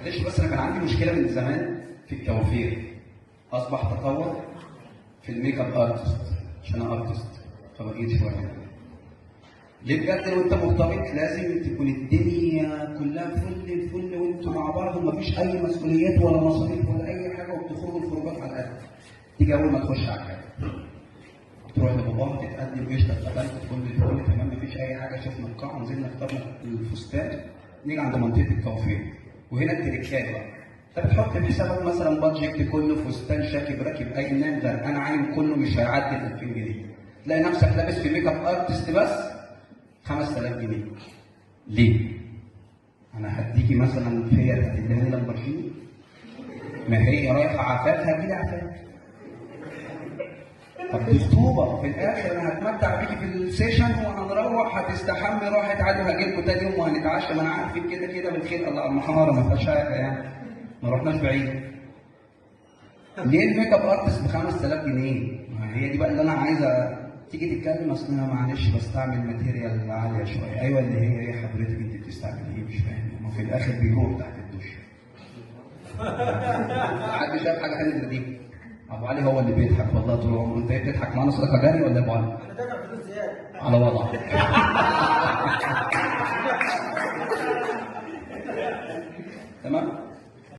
معلش بس انا كان عندي مشكله من زمان في الكوافير، اصبح تطور في الميك اب ارتست عشان انا ارتست فبجيت شويه. ليه بجد لو انت مرتبط لازم تكون الدنيا كلها فل الفل وانتوا مع بعض ومفيش اي مسؤوليات ولا مصاريف ولا اي حاجه وبتخرجوا الخروجات على القد. تيجي اول ما تخش على الحاجه تروح لباباها تتقدم قشطه اتقبلت كل الفل تمام مفيش اي حاجه، شفنا القاعه نزلنا اخترنا الفستان، نيجي عند منطقه الكوافير وهنا التريكات بقى. انت بتحط في حسابك مثلا بادجت كله فستان شاكب راكب اي نام غرقان عايم كله مش هيعدي 2000 جنيه. تلاقي نفسك لابس في ميك اب ارتست بس 5000 جنيه. ليه؟ انا هديكي مثلا فيات هتديني لامبرجيني؟ ما هي رايحه عفاف هتجيلي عفاف. طب دي خطوبه في الاخر انا هتمتع بيكي في السيشن وهنروح هتستحمي راحت عادي وهجيلكوا تاني يوم وهنتعشى، ما انا عارفين كده كده من خير الله المحاره ما فيهاش حاجه يعني. ما رحناش بعيد. ليه الميك اب ارتست ب 5000 جنيه؟ ما هي دي بقى اللي انا عايزه تيجي تتكلم اصل انا معلش بستعمل ماتيريال عاليه شويه، ايوه اللي هي حضرتك انت بتستعمل ايه مش فاهم، هما في الاخر بيروح تحت الدش. حد شاف حاجه ثانيه غير دي؟ ابو علي هو اللي بيضحك والله طول عمره. انت بتضحك معانا صدقه جاري ولا ابو علي؟ انا دافع فلوس زياده على وضعك.